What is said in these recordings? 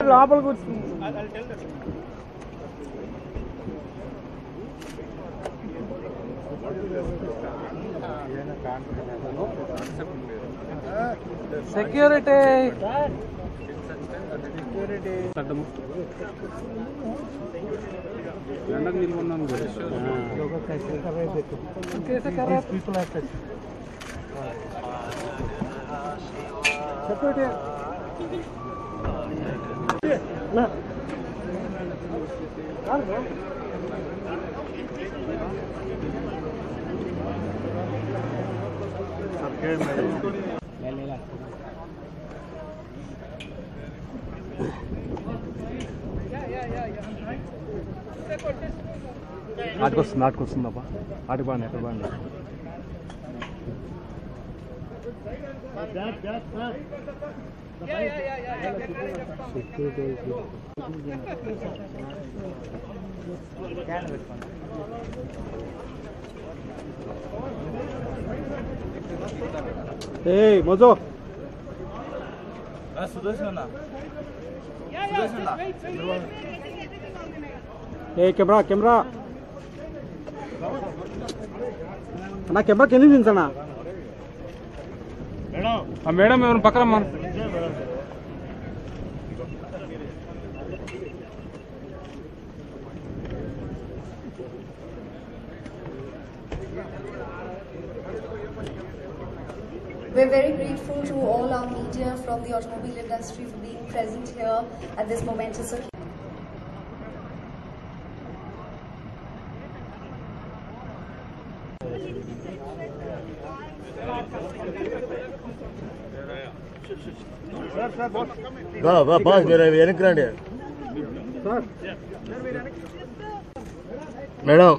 లోపల కూర్చుంది. సెక్యూరిటీ ఆటకొస్తుందబ్బా ఆటకు బాగుంది ఎక్కడ బాగుంది మజో కెమెరా కెమెరా అన్నా కెమెరా కింద దించనా మేడం ఎవరు పక్కన మన We're very grateful to all our media from the automobile industry for being present here at this momentous occasion. Boss మీరు వెనక్కి రండి madam.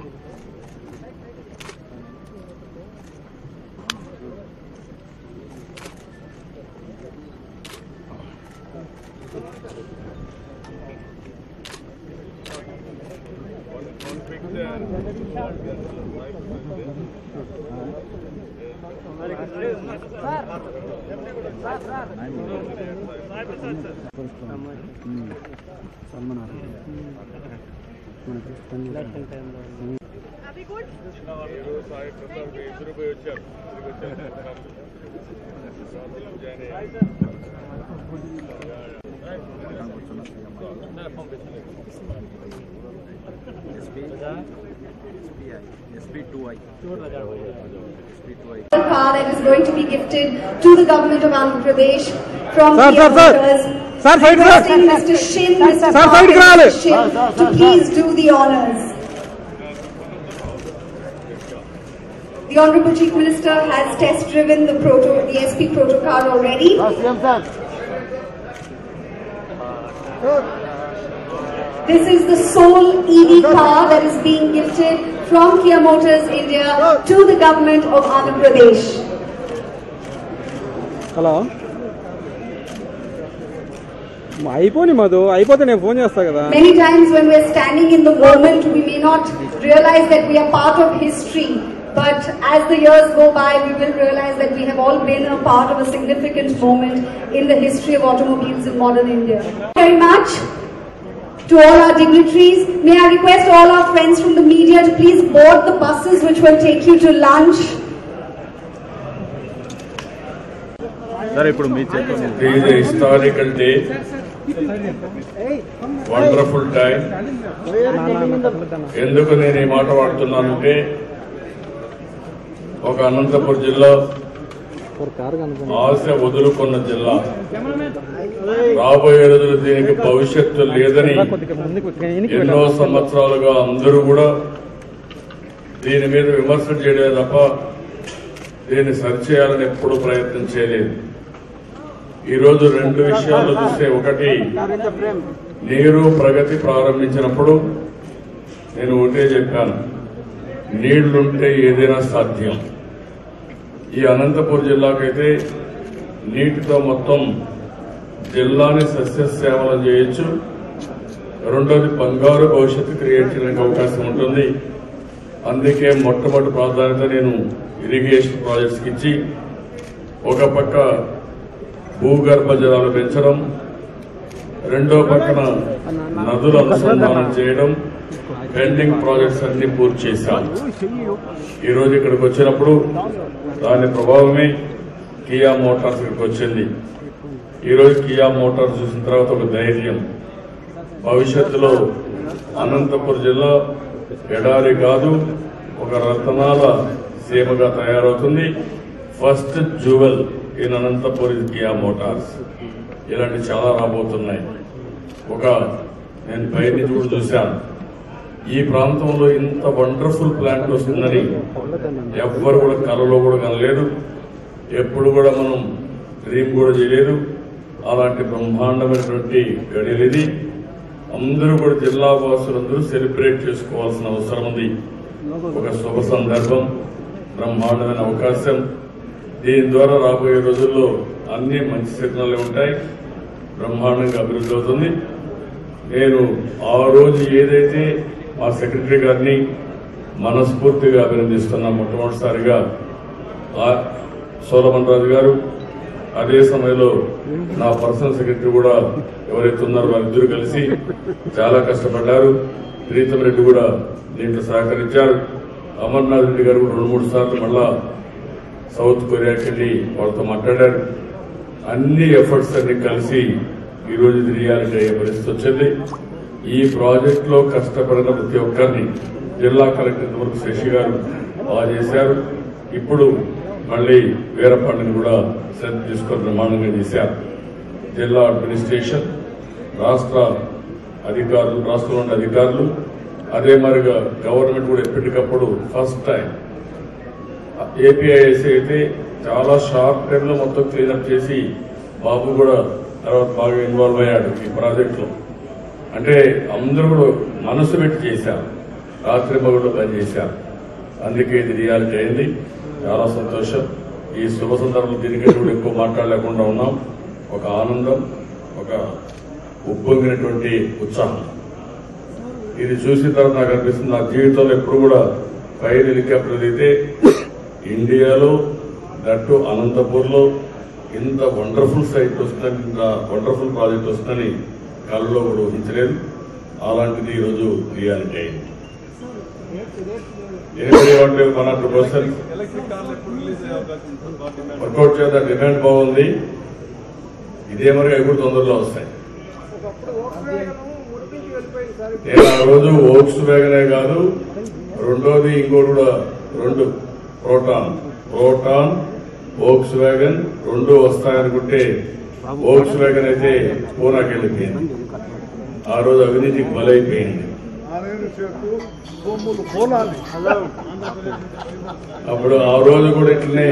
The car that is going to be gifted to the government of Andhra Pradesh from Kia Motors. Requesting Mr. Shin, Mr. Shin to please do the honours. The Honourable Chief Minister has test driven the SP Proto car already. This is the sole EV car that is being gifted from Kia Motors India to the government of Andhra Pradesh. Hello అయిపోయి మధు అయిపోతే నేను phone చేస్తా కదా. Many times when we are standing in the moment, we may not realize that we are part of history. But as the years go by, we will realize that we have all been a part of a significant moment in the history of automobiles in modern India. Thank you very much to all our dignitaries. May I request all our friends from the media to please board the buses which will take you to lunch. It is a historical day, wonderful time. ఎందుకు నేను ఈ మాట వాడుతున్నానంటే ఒక అనంతపురం జిల్లా ఆశ వదులుకున్న జిల్లా, రాబోయే రోజులు దీనికి భవిష్యత్తు లేదని ఎన్నో సంవత్సరాలుగా అందరూ కూడా దీని మీద విమర్శలు చేయడమే తప్ప దీన్ని సరిచేయాలని ఎప్పుడూ ప్రయత్నం చేయలేదు. ఈరోజు రెండు విషయాలు చూస్తే, ఒకటి నీరు ప్రగతి ప్రారంభించినప్పుడు నేను ఒకటే చెప్పాను, నీళ్లుంటే ఏదైనా సాధ్యం. ఈ అనంతపురం జిల్లాకైతే నీటితో మొత్తం జిల్లాని సస్యశ్యామలం చేయొచ్చు. రెండోది బంగారు భవిష్యత్తు క్రియేట్ చేయడానికి అవకాశం ఉంటుంది. అందుకే మొట్టమొదటి ప్రాధాన్యత నేను ఇరిగేషన్ ప్రాజెక్ట్స్కి ఇచ్చి, ఒక పక్క భూగర్భ జలాలు పెంచడం, రెండో పక్కన నదుల అనుసంధానం చేయడం, పెండింగ్ ప్రాజెక్ట్స్ అన్ని పూర్తి చేశాం. ఈ రోజు ఇక్కడికి వచ్చినప్పుడు దాని ప్రభావమే కియా మోటార్స్ ఇక్కడికి వచ్చింది. ఈ రోజు కియా మోటార్స్ చూసిన తర్వాత ఒక ధైర్యం, భవిష్యత్తులో అనంతపురం జిల్లా ఎడారి కాదు, ఒక రతనాల సీమగా తయారవుతుంది. First jewel in Anantapuram is Kia Motors. ఇలాంటి చాలా రాబోతున్నాయి. నేను పైన చూశాను, ఈ ప్రాంతంలో ఇంత వండర్ఫుల్ ప్లాంట్ వస్తుందని ఎవ్వరు కూడా కలలో కూడా కనలేదు, ఎప్పుడు కూడా మనం డ్రీమ్ కూడా చేయలేదు. అలాంటి బ్రహ్మాండమైనటువంటి గడియలు ఇది. అందరూ కూడా జిల్లా వాసులందరూ సెలబ్రేట్ చేసుకోవాల్సిన అవసరం ఉంది. ఒక శుభ సందర్భం, బ్రహ్మాండమైన అవకాశం. దీని ద్వారా రాబోయే రోజుల్లో అన్ని మంచి సిగ్నల్లు ఉంటాయి, బ్రహ్మాండంగా అభివృద్ధి అవుతుంది. నేను ఆ రోజు ఏదైతే మా సెక్రటరీ గారిని మనస్ఫూర్తిగా అభినందిస్తున్నా, మొట్టమొదటిసారిగా సోలమన్ రాజు గారు, అదే సమయంలో నా పర్సనల్ సెక్రటరీ కూడా ఎవరైతే ఉన్నారో వారిద్దరూ కలిసి చాలా కష్టపడ్డారు. ప్రీతం రెడ్డి కూడా దీంట్లో సహకరించారు. అమర్నాథ్ రెడ్డి గారు కూడా 2-3 సార్లు మళ్ళా సౌత్ కొరియాకి వెళ్లి వాళ్ళతో మాట్లాడారు. అన్ని ఎఫర్ట్స్ అన్ని కలిసి ఈ రోజు ఇది రియాలిటీ అయ్యే పరిస్థితి వచ్చింది. ఈ ప్రాజెక్ట్ లో కష్టపడిన ప్రతి ఒక్కరిని జిల్లా కలెక్టర్ వరకు శశి గారు బాగా చేశారు. ఇప్పుడు మళ్లీ వీరప్పని కూడా శ్రద్ధ తీసుకొని నిర్మాణంగా చేశారు. జిల్లా అడ్మినిస్ట్రేషన్, రాష్ట్ర అధికారులు, రాష్ట్రంలోని అధికారులు, అదే మరిగా గవర్నమెంట్ కూడా ఎప్పటికప్పుడు ఫస్ట్ టైం ఏపీఐఎస్ అయితే చాలా షార్ట్ టైమ్ లో మొత్తం క్లీనప్ చేసి బాబు కూడా తర్వాత బాగా ఇన్వాల్వ్ అయ్యాడు ఈ ప్రాజెక్ట్ లో. అంటే అందరూ కూడా మనసు పెట్టి చేశారు, రాత్రి మగుళ్ళు పనిచేశారు. అందుకే ఇది రియాలిటీ అయింది. చాలా సంతోషం. ఈ శుభ సందర్భంలో దీనికంటే కూడా ఎక్కువ మాట్లాడలేకుండా ఉన్నాం. ఒక ఆనందం, ఒక ఉప్పొంగినటువంటి ఉత్సాహం. ఇది చూసిన తర్వాత నాకు అనిపిస్తుంది, నా జీవితంలో ఎప్పుడు కూడా ఫైర్ హెలికాప్టర్ అయితే ఇండియాలో, దట్టు అనంతపూర్లో ఇంత వండర్ఫుల్ సైట్ వస్తుందని, ఇంత వండర్ఫుల్ ప్రాజెక్ట్ వస్తుందని కళ్ళలో కూడా ఊహించలేదు. అలాంటిది ఈరోజు రియాలిటీ అయింది. 100% వర్కౌట్ చేద్దాం. డిమాండ్ బాగుంది. ఇదే మరి అవి కూడా తొందరలో వస్తాయి. నేను ఆ రోజు ఓక్స్ వ్యాగనే కాదు, రెండోది ఇంకోటి కూడా 2 ప్రోటాన్ ఓక్స్ వ్యాగన్ 2 వస్తాయనుకుంటే ఓక్స్ వ్యాగన్ అయితే పూనాకి వెళ్ళిపోయింది. ఆ రోజు అవినీతికి బలైపోయింది. అప్పుడు ఆ రోజు కూడా ఇట్లనే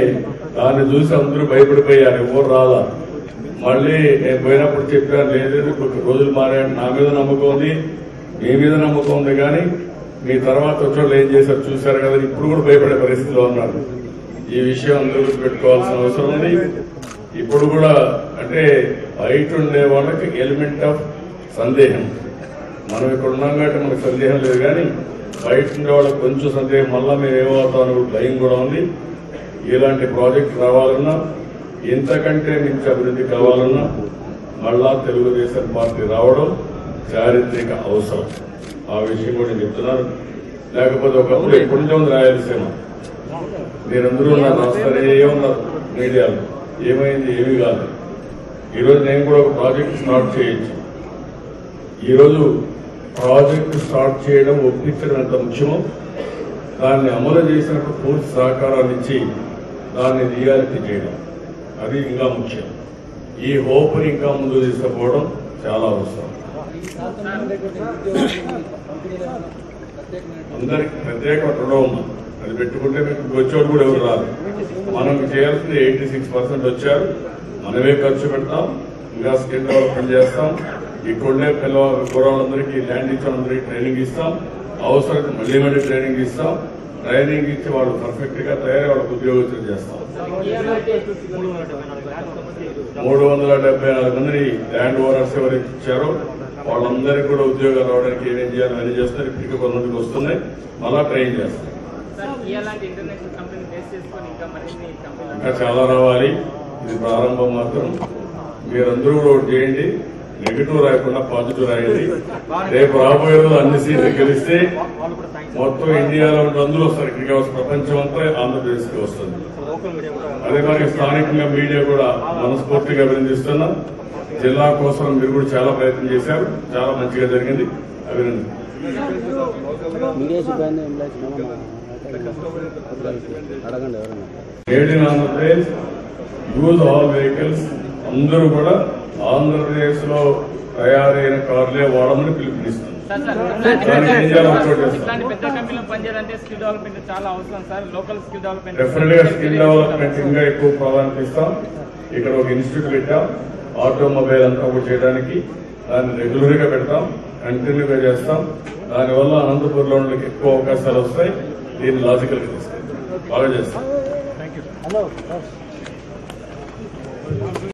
దాన్ని చూసి అందరూ భయపడిపోయారు, ఎవరు రాలా. మళ్ళీ నేను పోయినప్పుడు చెప్పాను, లేదు కొన్ని రోజులు మారాడు, నా మీద నమ్మకం ఉంది, మీ మీద నమ్మకం ఉంది, కానీ మీ తర్వాత వచ్చేవాళ్ళు ఏం చేశారు చూశారు కదా. ఇప్పుడు కూడా భయపడే పరిస్థితిలో ఉన్నారు. ఈ విషయం అందరూ పెట్టుకోవాల్సిన అవసరం ఉంది. ఇప్పుడు కూడా అంటే బయట ఉండే వాళ్ళకి ఎలిమెంట్ ఆఫ్ సందేహం. మనం ఇక్కడ ఉన్నాం కాబట్టి మనకు సందేహం లేదు, కానీ బయట ఉండే వాళ్ళకి కొంచెం సందేహం, మళ్ళా మేము ఏమవుతామని భయం కూడా ఉంది. ఇలాంటి ప్రాజెక్ట్ రావాలన్నా, ఇంతకంటే మించి అభివృద్ధి కావాలన్నా మళ్ళా తెలుగుదేశం పార్టీ రావడం చారిత్రక అవసరం. ఆ విషయం కూడా నేను చెప్తున్నాను. లేకపోతే ఒకప్పుడు ఎప్పటి నుంచో ఉంది రాయలసీమ, మీరందరూ రాస్తారే ఉన్నారు మీడియాలో, ఏమైంది ఏమీ కాదు. ఈరోజు నేను కూడా ఒక ప్రాజెక్ట్ స్టార్ట్ చేయొచ్చు. ఈరోజు ప్రాజెక్టు స్టార్ట్ చేయడం, ఒప్పించడం ఎంత ముఖ్యమో దాన్ని అమలు చేసినప్పుడు పూర్తి సహకారాన్ని ఇచ్చి దాన్ని రియాలిటీ చేయడం అది ఇంకా ముఖ్యం. ఈ హోప్ని ఇంకా ముందు తీసుకుపోవడం చాలా అవసరం. అందరికి ప్రత్యేక ఉండవు, అది పెట్టుకుంటే మీకు వచ్చేవాడు కూడా ఎవరు రాదు. మనం చేయాల్సింది 86% వచ్చారు. మనమే ఖర్చు పెడతాం, ఇంకా స్కిల్ డెవలప్మెంట్ చేస్తాం. ఇక్కడుండే కుర్రాళ్ళందరికీ, ల్యాండ్ ఇచ్చిన అందరికీ ట్రైనింగ్ ఇస్తాం. అవసరం మళ్ళీ ట్రైనింగ్ ఇస్తాం. ట్రైనింగ్ ఇచ్చి వాళ్ళు పర్ఫెక్ట్ గా తయారై వాళ్ళకు ఉద్యోగస్తులు చేస్తాం. 374 మందిని ల్యాండ్ ఓనర్స్ ఎవరికి ఇచ్చారో వాళ్ళందరికీ కూడా ఉద్యోగాలు రావడానికి ఏమేం చేయాలో అన్ని చేస్తారు. ఇప్పటికీ కొంతమందికి వస్తున్నాయి, మళ్ళా ట్రైన్ చేస్తారు. ఇంకా చాలా రావాలి. ఇది ప్రారంభం మాత్రం. మీరందరూ కూడా ఒకటి చేయండి, నెగిటివ్ రాయకుండా పాజిటివ్ రాయండి. రేపు రాబోయే రోజు అన్ని సీట్లు గెలిస్తే మొత్తం ఇండియాలో ఉంటే అందరూ వస్తారు. ఇక్కడికి వస్తారు, ప్రపంచం అంతా ఆంధ్రప్రదేశ్కి వస్తుంది. అదే మరి స్థానికంగా మీడియా కూడా మనస్ఫూర్తిగా అభినందిస్తున్నా. జిల్లా కోసం మీరు కూడా చాలా ప్రయత్నం చేశారు, చాలా మంచిగా జరిగింది. అభినందన. Made in Andhra Pradesh, use all vehicles. అందరూ కూడా ఆంధ్రప్రదేశ్ లో తయారైన కార్లే వాడమని పిలుపునిస్తుంది. డెఫినెట్ గా స్కిల్ డెవలప్మెంట్ ఇంకా ఎక్కువ ప్రాధాన్యత ఇస్తాం. ఇక్కడ ఒక ఇన్స్టిట్యూట్ పెట్టాం ఆటోమొబైల్ అంతా కూడా చేయడానికి. దాన్ని రెగ్యులర్ గా పెడతాం, కంటిన్యూగా చేస్తాం. దానివల్ల అనంతపురంలో ఎక్కువ అవకాశాలు వస్తాయి. దీన్ని లాజికల్ గా తీసుకెళ్తాం, బాగా చేస్తాం.